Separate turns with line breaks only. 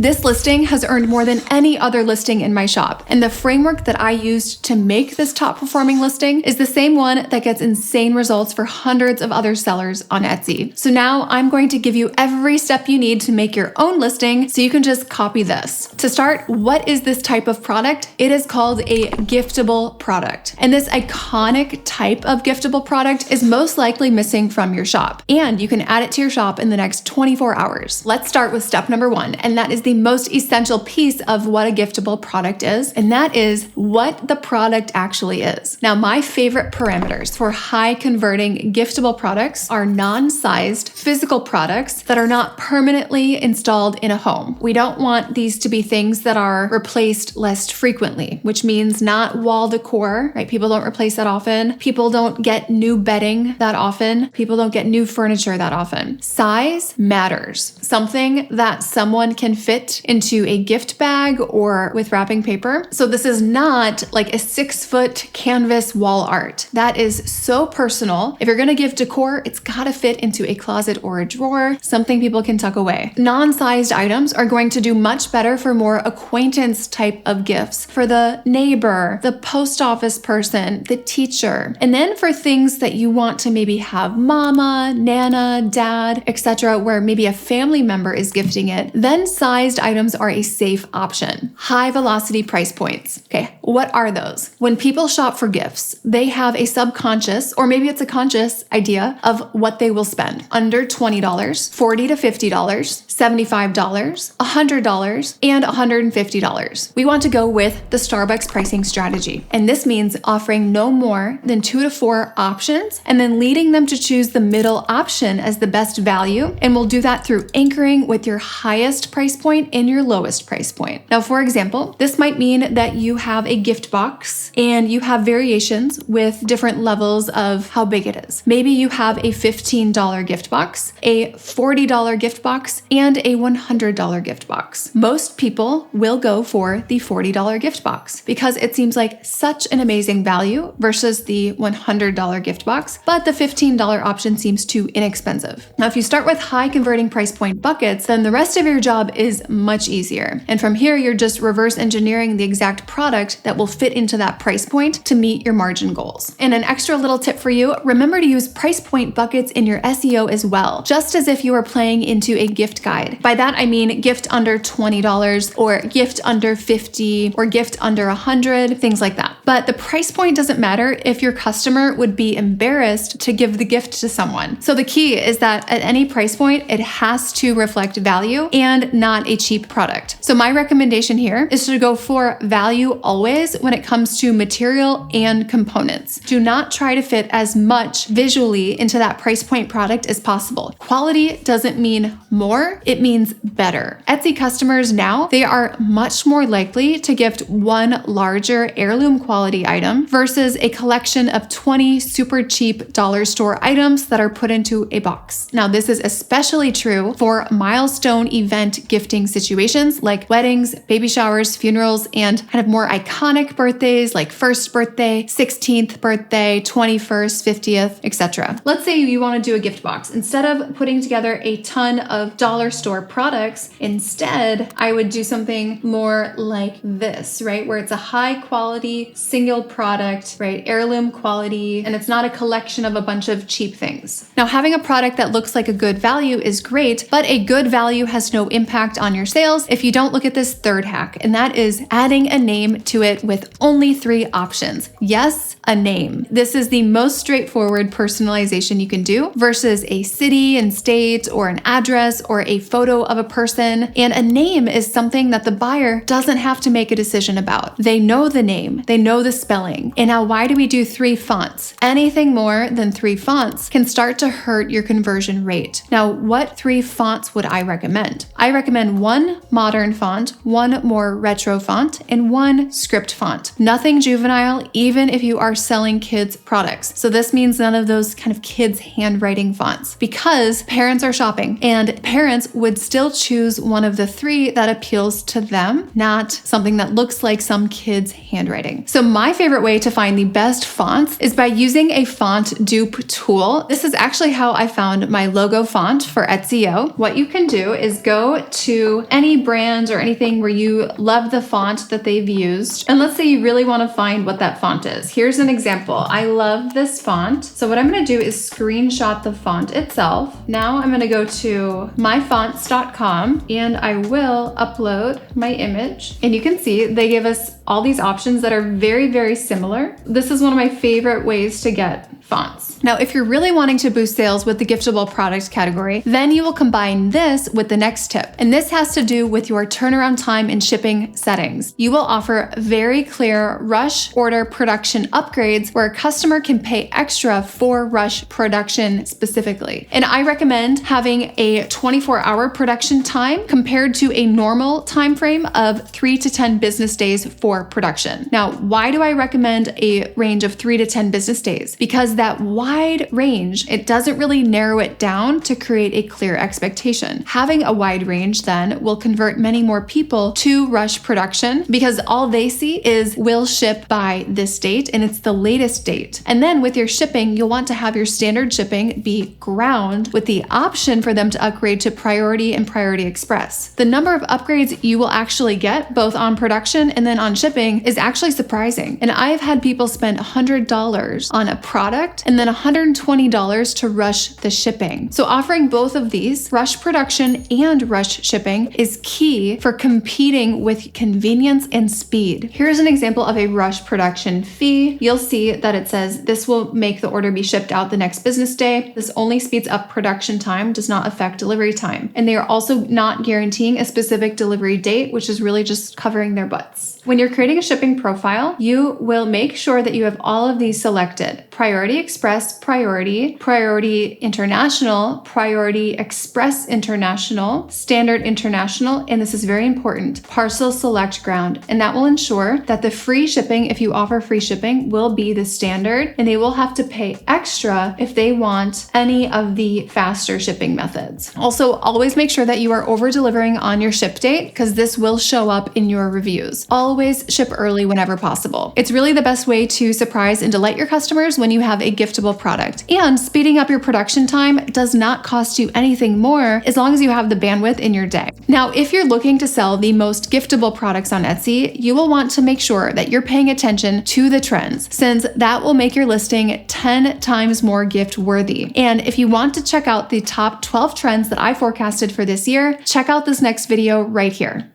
This listing has earned more than any other listing in my shop, and the framework that I used to make this top performing listing is the same one that gets insane results for hundreds of other sellers on Etsy. So now I'm going to give you every step you need to make your own listing so you can just copy this. To start, what is this type of product? It is called a giftable product. And this iconic type of giftable product is most likely missing from your shop, and you can add it to your shop in the next 24 hours. Let's start with step number 1, and that is the most essential piece of what a giftable product is, and that is what the product actually is. Now, my favorite parameters for high converting giftable products are non-sized physical products that are not permanently installed in a home. We don't want these to be things that are replaced less frequently, which means not wall decor, right? People don't replace that often. People don't get new bedding that often. People don't get new furniture that often. Size matters. Something that someone can fit into a gift bag or with wrapping paper. So this is not like a 6-foot canvas wall art. That is so personal. If you're going to give decor, it's got to fit into a closet or a drawer, something people can tuck away. Non-sized items are going to do much better for more acquaintance type of gifts, for the neighbor, the post office person, the teacher. And then for things that you want to maybe have mama, nana, dad, etc., where maybe a family member is gifting it, then sized items are a safe option. High velocity price points. Okay, what are those? When people shop for gifts, they have a subconscious, or maybe it's a conscious idea of what they will spend. Under $20, $40 to $50, $75, $100, and $150. We want to go with the Starbucks pricing strategy. And this means offering no more than 2 to 4 options and then leading them to choose the middle option as the best value. And we'll do that through anchoring with your highest price point and your lowest price point. Now, for example, this might mean that you have a gift box and you have variations with different levels of how big it is. Maybe you have a $15 gift box, a $40 gift box, and a $100 gift box. Most people will go for the $40 gift box because it seems like such an amazing value versus the $100 gift box, but the $15 option seems too inexpensive. Now, if you start with high converting price point buckets, then the rest of your job is much easier. And from here, you're just reverse engineering the exact product that will fit into that price point to meet your margin goals. And an extra little tip for you, remember to use price point buckets in your SEO as well, just as if you were playing into a gift guide. By that, I mean gift under $20 or gift under $50 or gift under $100, things like that. But the price point doesn't matter if your customer would be embarrassed to give the gift to someone. So the key is that at any price point, it has to reflect value and not a cheap product. So my recommendation here is to go for value always when it comes to material and components. Do not try to fit as much visually into that price point product as possible. Quality doesn't mean more, it means better. Etsy customers now, they are much more likely to gift one larger heirloom quality item versus a collection of 20 super cheap dollar store items that are put into a box. Now, this is especially true for milestone event gifting situations like weddings, baby showers, funerals, and kind of more iconic birthdays like first birthday, 16th birthday, 21st, 50th, etc. Let's say you want to do a gift box. Instead of putting together a ton of dollar store products, instead, I would do something more like this, right? Where it's a high quality single product, right? Heirloom quality, and it's not a collection of a bunch of cheap things. Now, having a product that looks like a good value is great, but a good value has no impact on your sales if you don't look at this third hack, and that is adding a name to it with only 3 options. Yes, a name. This is the most straightforward personalization you can do versus a city and state or an address or a photo of a person. And a name is something that the buyer doesn't have to make a decision about. They know the name, they know the spelling. And now, why do we do 3 fonts? Anything more than 3 fonts can start to hurt your conversion rate. Now, what 3 fonts would I recommend? I recommend 1 modern font, 1 more retro font, and 1 script font. Nothing juvenile, even if you are selling kids products. So this means none of those kind of kids handwriting fonts, because parents are shopping and parents would still choose one of the 3 that appeals to them, not something that looks like some kid's handwriting. So my favorite way to find the best fonts is by using a font dupe tool. This is actually how I found my logo font for Etsy. What you can do is go to through any brand or anything where you love the font that they've used. And let's say you really want to find what that font is. Here's an example. I love this font. So what I'm going to do is screenshot the font itself. Now I'm going to go to myfonts.com and I will upload my image. And you can see they give us all these options that are very, very similar. This is one of my favorite ways to get fonts. Now, if you're really wanting to boost sales with the giftable products category, then you will combine this with the next tip. And this has to do with your turnaround time and shipping settings. You will offer very clear rush order production upgrades where a customer can pay extra for rush production specifically. And I recommend having a 24-hour production time compared to a normal time frame of 3 to 10 business days for production. Now, why do I recommend a range of 3 to 10 business days? Because that wide range, it doesn't really narrow it down to create a clear expectation. Having a wide range then will convert many more people to rush production because all they see is will ship by this date and it's the latest date. And then with your shipping, you'll want to have your standard shipping be ground with the option for them to upgrade to priority and priority express. The number of upgrades you will actually get both on production and then on shipping is actually surprising. And I've had people spend $100 on a product and then $120 to rush the shipping. So offering both of these, rush production and rush shipping, is key for competing with convenience and speed. Here's an example of a rush production fee. You'll see that it says this will make the order be shipped out the next business day. This only speeds up production time, does not affect delivery time. And they are also not guaranteeing a specific delivery date, which is really just covering their butts. When you're creating a shipping profile, you will make sure that you have all of these selected: Priority Express, Priority, Priority International, Priority Express International, Standard International, and this is very important, Parcel Select Ground. And that will ensure that the free shipping, if you offer free shipping, will be the standard, and they will have to pay extra if they want any of the faster shipping methods. Also, always make sure that you are over delivering on your ship date because this will show up in your reviews. Always ship early whenever possible. It's really the best way to surprise and delight your customers when you have a giftable product. And speeding up your production time does not cost you anything more as long as you have the bandwidth in your day. Now, if you're looking to sell the most giftable products on Etsy, you will want to make sure that you're paying attention to the trends, since that will make your listing 10 times more gift worthy. And if you want to check out the top 12 trends that I forecasted for this year, check out this next video right here.